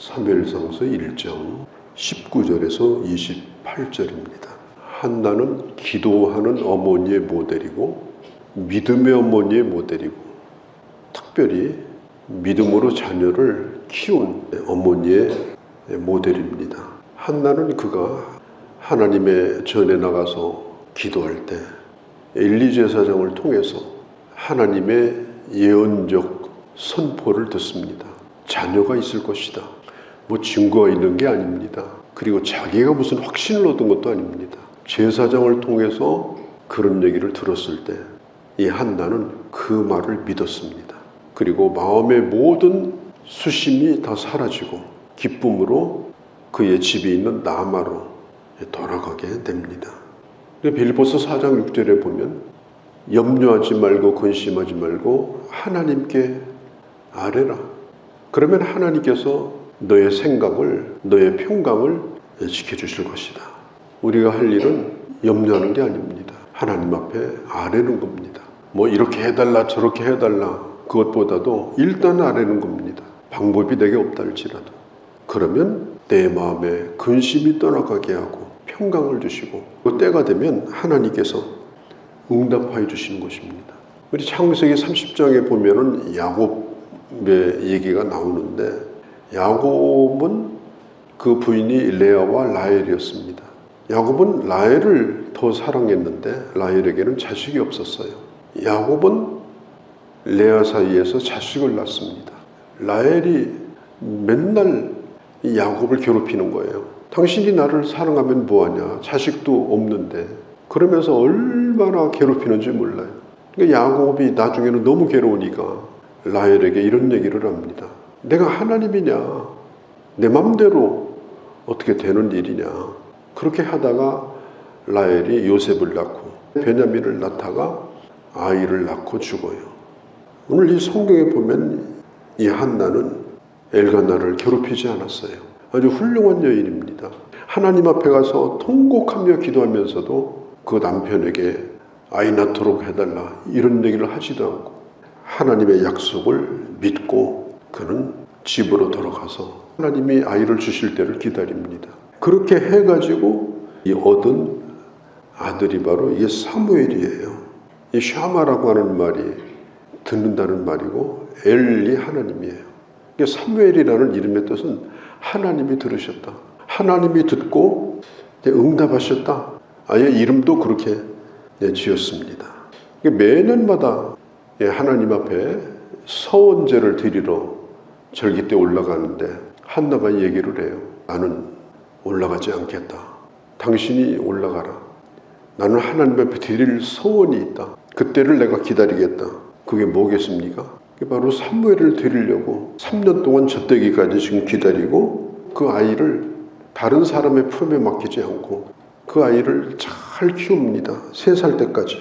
사무엘상서 1장 19절에서 28절입니다. 한나는 기도하는 어머니의 모델이고 믿음의 어머니의 모델이고 특별히 믿음으로 자녀를 키운 어머니의 모델입니다. 한나는 그가 하나님의 전에 나가서 기도할 때 엘리 제사장을 통해서 하나님의 예언적 선포를 듣습니다. 자녀가 있을 것이다. 뭐 증거가 있는 게 아닙니다. 그리고 자기가 무슨 확신을 얻은 것도 아닙니다. 제사장을 통해서 그런 얘기를 들었을 때 이 한나는 그 말을 믿었습니다. 그리고 마음의 모든 수심이 다 사라지고 기쁨으로 그의 집에 있는 나마로 돌아가게 됩니다. 빌립보서 4장 6절에 보면 염려하지 말고 근심하지 말고 하나님께 아뢰라. 그러면 하나님께서 너의 생각을, 너의 평강을 지켜주실 것이다. 우리가 할 일은 염려하는 게 아닙니다. 하나님 앞에 아뢰는 겁니다. 뭐 이렇게 해달라 저렇게 해달라 그것보다도 일단 아뢰는 겁니다. 방법이 내게 없다 할지라도. 그러면 내 마음에 근심이 떠나가게 하고 평강을 주시고 그 때가 되면 하나님께서 응답하여 주시는 것입니다. 우리 창세기 30장에 보면은 야곱의 얘기가 나오는데 야곱은 그 부인이 레아와 라헬이었습니다. 야곱은 라헬을 더 사랑했는데 라헬에게는 자식이 없었어요. 야곱은 레아 사이에서 자식을 낳습니다. 라헬이 맨날 이 야곱을 괴롭히는 거예요. 당신이 나를 사랑하면 뭐하냐? 자식도 없는데. 그러면서 얼마나 괴롭히는지 몰라요. 그러니까 야곱이 나중에는 너무 괴로우니까 라헬에게 이런 얘기를 합니다. 내가 하나님이냐? 내 맘대로 어떻게 되는 일이냐? 그렇게 하다가 라헬이 요셉을 낳고 베냐민을 낳다가 아이를 낳고 죽어요. 오늘 이 성경에 보면 이 한나는 엘가나를 괴롭히지 않았어요. 아주 훌륭한 여인입니다. 하나님 앞에 가서 통곡하며 기도하면서도 그 남편에게 아이 낳도록 해달라 이런 얘기를 하지도 않고 하나님의 약속을 믿고 그는 집으로 돌아가서 하나님이 아이를 주실 때를 기다립니다. 그렇게 해가지고 이 얻은 아들이 바로 이게 사무엘이에요. 이 샤마라고 하는 말이 듣는다는 말이고 엘이 하나님이에요. 사무엘이라는 이름의 뜻은 하나님이 들으셨다. 하나님이 듣고 응답하셨다. 아예 이름도 그렇게 지었습니다. 매년마다 하나님 앞에 서원제를 드리러 절기 때 올라가는데 한나가 얘기를 해요. 나는 올라가지 않겠다. 당신이 올라가라. 나는 하나님 앞에 드릴 서원이 있다. 그때를 내가 기다리겠다. 그게 뭐겠습니까? 바로 사무엘을 드리려고 3년 동안 젖되기까지 지금 기다리고 그 아이를 다른 사람의 품에 맡기지 않고 그 아이를 잘 키웁니다. 3살 때까지.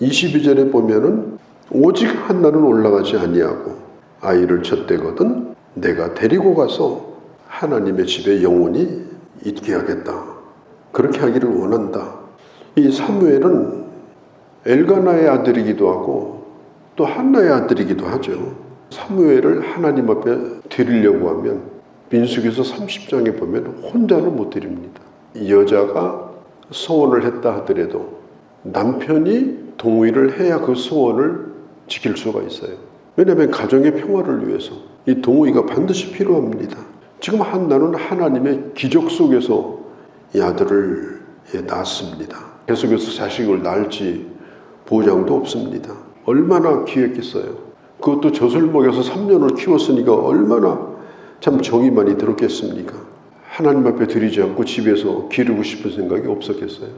22절에 보면은 오직 한나는 올라가지 아니하고 아이를 젖대거든 내가 데리고 가서 하나님의 집에 영원히 있게 하겠다. 그렇게 하기를 원한다. 이 사무엘은 엘가나의 아들이기도 하고 또 한나의 아들이기도 하죠. 사무엘을 하나님 앞에 드리려고 하면 민수기서 30장에 보면 혼자는 못 드립니다. 이 여자가 소원을 했다 하더라도 남편이 동의를 해야 그 소원을 지킬 수가 있어요. 왜냐하면 가정의 평화를 위해서 이 동의가 반드시 필요합니다. 지금 한나는 하나님의 기적 속에서 이 아들을 낳았습니다. 계속해서 자식을 낳을지 보장도 없습니다. 얼마나 기했겠어요. 그것도 젖을 먹여서 3년을 키웠으니까 얼마나 참 정이 많이 들었겠습니까? 하나님 앞에 드리지 않고 집에서 기르고 싶은 생각이 없었겠어요?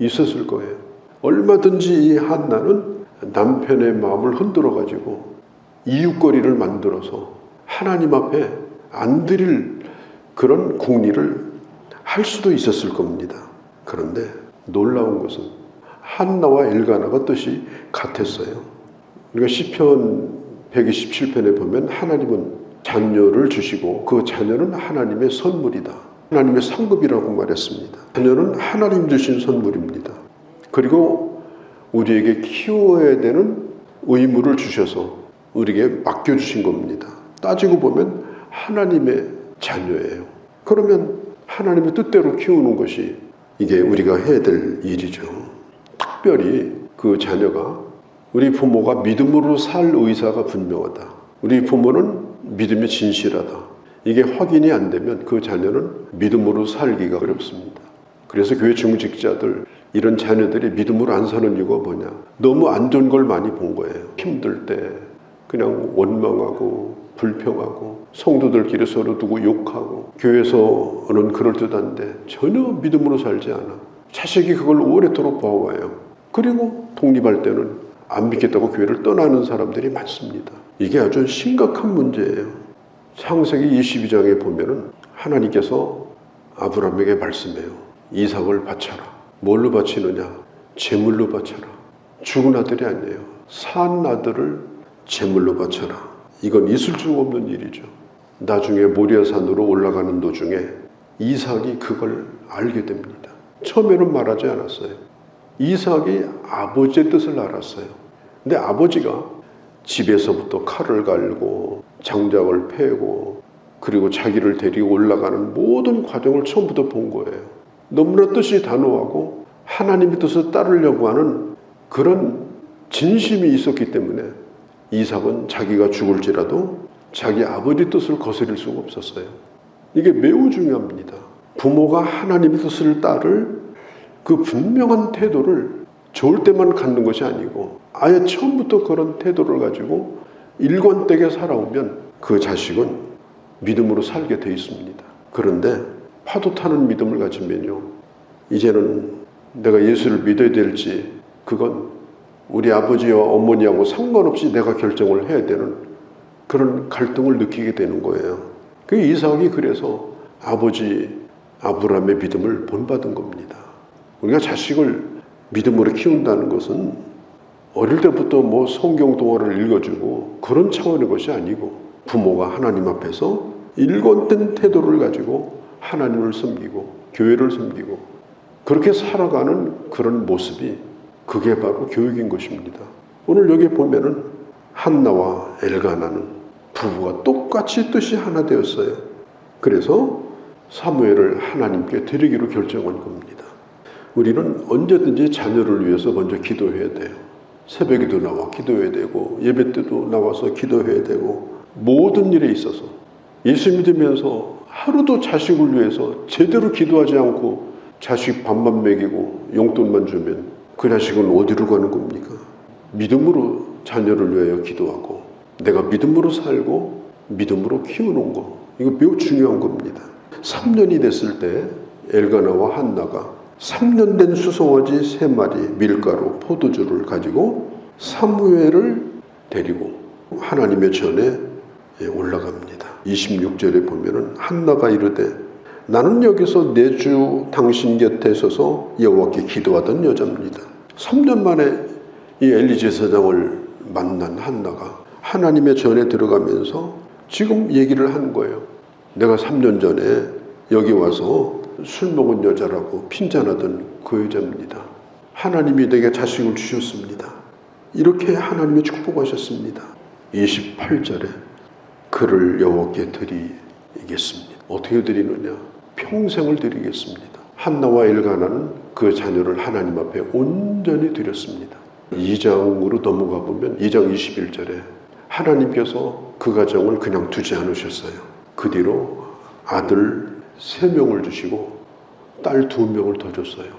있었을 거예요. 얼마든지 이 한나는 남편의 마음을 흔들어가지고 이웃거리를 만들어서 하나님 앞에 안 드릴 그런 궁리를 할 수도 있었을 겁니다. 그런데 놀라운 것은 한나와 엘가나가 뜻이 같았어요. 우리가 시편 127편에 보면 하나님은 자녀를 주시고 그 자녀는 하나님의 선물이다. 하나님의 상급이라고 말했습니다. 자녀는 하나님 주신 선물입니다. 그리고 우리에게 키워야 되는 의무를 주셔서 우리에게 맡겨주신 겁니다. 따지고 보면 하나님의 자녀예요. 그러면 하나님의 뜻대로 키우는 것이 이게 우리가 해야 될 일이죠. 특별히 그 자녀가 우리 부모가 믿음으로 살 의사가 분명하다. 우리 부모는 믿음에 진실하다. 이게 확인이 안 되면 그 자녀는 믿음으로 살기가 어렵습니다. 그래서 교회 중직자들 이런 자녀들이 믿음으로 안 사는 이유가 뭐냐? 너무 안 좋은 걸 많이 본 거예요. 힘들 때 그냥 원망하고 불평하고 성도들끼리 서로 두고 욕하고 교회에서는 그럴듯한데 전혀 믿음으로 살지 않아. 자식이 그걸 오래도록 봐와요. 그리고 독립할 때는 안 믿겠다고 교회를 떠나는 사람들이 많습니다. 이게 아주 심각한 문제예요. 창세기 22장에 보면은 하나님께서 아브라함에게 말씀해요. 이삭을 바쳐라. 뭘로 바치느냐? 제물로 바쳐라. 죽은 아들이 아니에요. 산 아들을 제물로 바쳐라. 이건 있을 수 없는 일이죠. 나중에 모리아산으로 올라가는 도중에 이삭이 그걸 알게 됩니다. 처음에는 말하지 않았어요. 이삭이 아버지의 뜻을 알았어요. 근데 아버지가 집에서부터 칼을 갈고 장작을 패고 그리고 자기를 데리고 올라가는 모든 과정을 처음부터 본 거예요. 너무나 뜻이 단호하고 하나님의 뜻을 따르려고 하는 그런 진심이 있었기 때문에 이삭은 자기가 죽을지라도 자기 아버지 뜻을 거스릴 수가 없었어요. 이게 매우 중요합니다. 부모가 하나님의 뜻을 따를 그 분명한 태도를 좋을 때만 갖는 것이 아니고 아예 처음부터 그런 태도를 가지고 일관되게 살아오면 그 자식은 믿음으로 살게 돼 있습니다. 그런데 파도 타는 믿음을 가지면요, 이제는 내가 예수를 믿어야 될지 그건 우리 아버지와 어머니하고 상관없이 내가 결정을 해야 되는 그런 갈등을 느끼게 되는 거예요. 그 이삭이 그래서 아버지 아브라함의 믿음을 본받은 겁니다. 우리가 자식을 믿음으로 키운다는 것은 어릴 때부터 뭐 성경 동화를 읽어주고 그런 차원의 것이 아니고 부모가 하나님 앞에서 일관된 태도를 가지고 하나님을 섬기고 교회를 섬기고 그렇게 살아가는 그런 모습이 그게 바로 교육인 것입니다. 오늘 여기 보면은 한나와 엘가나는 부부가 똑같이 뜻이 하나 되었어요. 그래서 사무엘을 하나님께 드리기로 결정한 겁니다. 우리는 언제든지 자녀를 위해서 먼저 기도해야 돼요. 새벽에도 나와 기도해야 되고 예배 때도 나와서 기도해야 되고 모든 일에 있어서 예수 믿으면서 하루도 자식을 위해서 제대로 기도하지 않고 자식 밥만 먹이고 용돈만 주면 그 자식은 어디로 가는 겁니까? 믿음으로 자녀를 위하여 기도하고 내가 믿음으로 살고 믿음으로 키우는 거, 이거 매우 중요한 겁니다. 3년이 됐을 때 엘가나와 한나가 3년 된 수송아지 3마리 밀가루 포도주를 가지고 사무엘을 데리고 하나님의 전에 올라갑니다. 26절에 보면은 한나가 이르되 나는 여기서 내주 당신 곁에 서서 여호와께 기도하던 여자입니다. 3년 만에 이 엘리 제사장을 만난 한나가 하나님의 전에 들어가면서 지금 얘기를 하는 거예요. 내가 3년 전에 여기 와서 술 먹은 여자라고 핀잔하던 그 여자입니다. 하나님이 내게 자식을 주셨습니다. 이렇게 하나님이 축복하셨습니다. 28절에 그를 여호와께 드리겠습니다. 어떻게 드리느냐? 평생을 드리겠습니다. 한나와 엘가나는 그 자녀를 하나님 앞에 온전히 드렸습니다. 2장으로 넘어가 보면 2장 21절에 하나님께서 그 가정을 그냥 두지 않으셨어요. 그 뒤로 아들 3명을 주시고 딸 2명을 더 줬어요.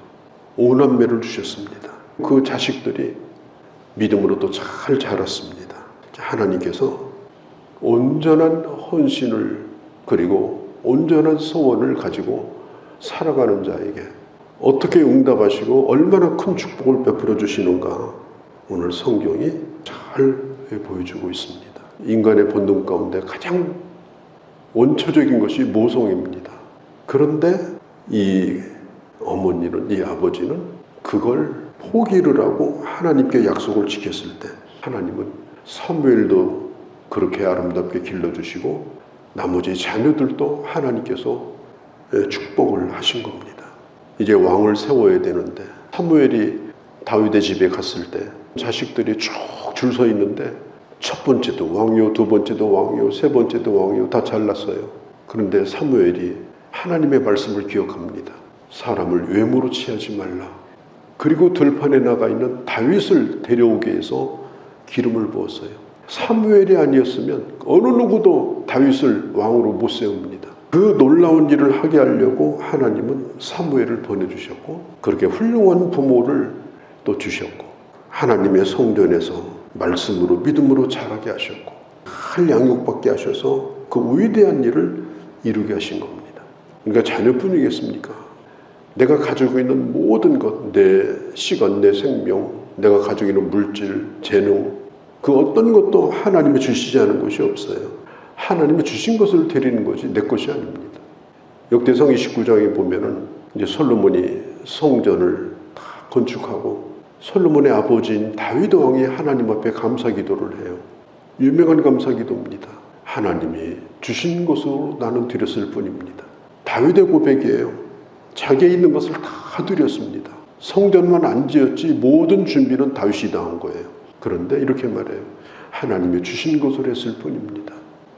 5남매를 주셨습니다. 그 자식들이 믿음으로 또 잘 자랐습니다. 하나님께서 온전한 헌신을 그리고 온전한 소원을 가지고 살아가는 자에게 어떻게 응답하시고 얼마나 큰 축복을 베풀어 주시는가 오늘 성경이 잘 보여주고 있습니다. 인간의 본능 가운데 가장 원초적인 것이 모성입니다. 그런데 이 어머니는, 이 아버지는 그걸 포기를 하고 하나님께 약속을 지켰을 때 하나님은 사무엘도 그렇게 아름답게 길러주시고 나머지 자녀들도 하나님께서 축복을 하신 겁니다. 이제 왕을 세워야 되는데 사무엘이 다윗의 집에 갔을 때 자식들이 쭉 줄 서 있는데 첫 번째도 왕요, 두 번째도 왕요, 세 번째도 왕요 다 잘났어요. 그런데 사무엘이 하나님의 말씀을 기억합니다. 사람을 외모로 취하지 말라. 그리고 들판에 나가 있는 다윗을 데려오게 해서 기름을 부었어요. 사무엘이 아니었으면 어느 누구도 다윗을 왕으로 못 세웁니다. 그 놀라운 일을 하게 하려고 하나님은 사무엘을 보내주셨고, 그렇게 훌륭한 부모를 또 주셨고, 하나님의 성전에서 말씀으로 믿음으로 자라게 하셨고, 잘 양육받게 하셔서 그 위대한 일을 이루게 하신 겁니다. 그러니까 자녀뿐이겠습니까? 내가 가지고 있는 모든 것, 내 시간, 내 생명, 내가 가지고 있는 물질, 재능, 그 어떤 것도 하나님이 주시지 않은 것이 없어요. 하나님이 주신 것을 드리는 것이 내 것이 아닙니다. 역대상 29장에 보면은 이제 솔로몬이 성전을 다 건축하고, 솔로몬의 아버지인 다윗 왕이 하나님 앞에 감사 기도를 해요. 유명한 감사 기도입니다. 하나님이 주신 것으로 나는 드렸을 뿐입니다. 다윗의 고백이에요. 자기에 있는 것을 다 드렸습니다. 성전만 안 지었지 모든 준비는 다윗이 다 한 거예요. 그런데 이렇게 말해요. 하나님이 주신 것으로 했을 뿐입니다.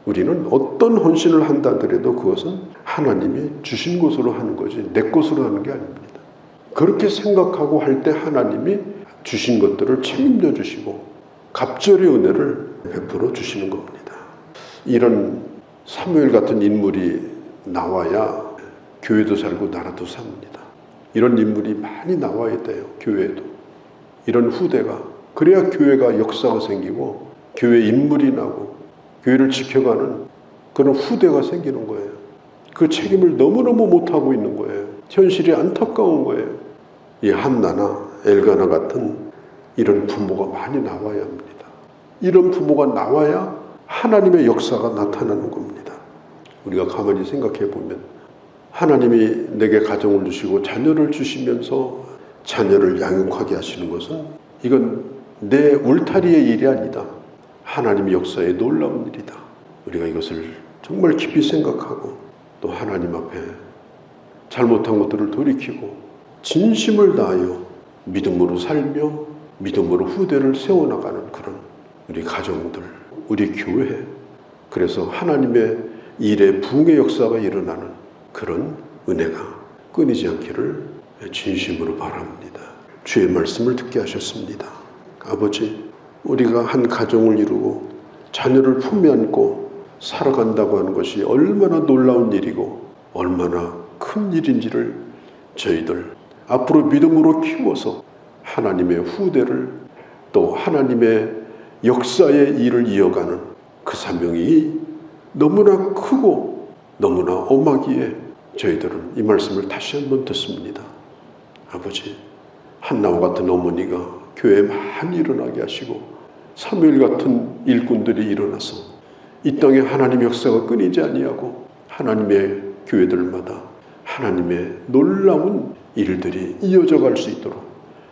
우리는 어떤 헌신을 한다 하더라도 그것은 하나님이 주신 것으로 하는 거지 내 것으로 하는 게 아닙니다. 그렇게 생각하고 할 때 하나님이 주신 것들을 책임져 주시고 갑절의 은혜를 베풀어 주시는 겁니다. 이런 사무엘 같은 인물이 나와야 교회도 살고 나라도 삽니다. 이런 인물이 많이 나와야 돼요. 교회에도. 이런 후대가. 그래야 교회가 역사가 생기고 교회 인물이 나고 교회를 지켜가는 그런 후대가 생기는 거예요. 그 책임을 너무너무 못하고 있는 거예요. 현실이 안타까운 거예요. 이 한나나 엘가나 같은 이런 부모가 많이 나와야 합니다. 이런 부모가 나와야 하나님의 역사가 나타나는 겁니다. 우리가 가만히 생각해 보면 하나님이 내게 가정을 주시고 자녀를 주시면서 자녀를 양육하게 하시는 것은 이건 내 울타리의 일이 아니다. 하나님의 역사의 놀라운 일이다. 우리가 이것을 정말 깊이 생각하고 또 하나님 앞에 잘못한 것들을 돌이키고 진심을 다하여 믿음으로 살며 믿음으로 후대를 세워나가는 그런 우리 가정들, 우리 교회, 그래서 하나님의 일의 부흥의 역사가 일어나는 그런 은혜가 끊이지 않기를 진심으로 바랍니다. 주의 말씀을 듣게 하셨습니다. 아버지, 우리가 한 가정을 이루고 자녀를 품에 안고 살아간다고 하는 것이 얼마나 놀라운 일이고 얼마나 큰 일인지를 저희들 앞으로 믿음으로 키워서 하나님의 후대를 또 하나님의 역사의 일을 이어가는 그 사명이 너무나 크고 너무나 엄하기에 저희들은 이 말씀을 다시 한번 듣습니다. 아버지, 한나와 같은 어머니가 교회에 많이 일어나게 하시고 사무엘 같은 일꾼들이 일어나서 이 땅에 하나님의 역사가 끊이지 아니하고 하나님의 교회들마다 하나님의 놀라운 일들이 이어져 갈 수 있도록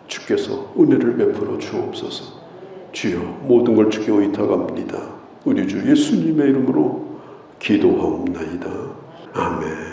주께서 은혜를 베풀어 주옵소서. 주여, 모든 걸 주께 의탁합니다. 우리 주 예수님의 이름으로 기도하옵나이다. 아멘.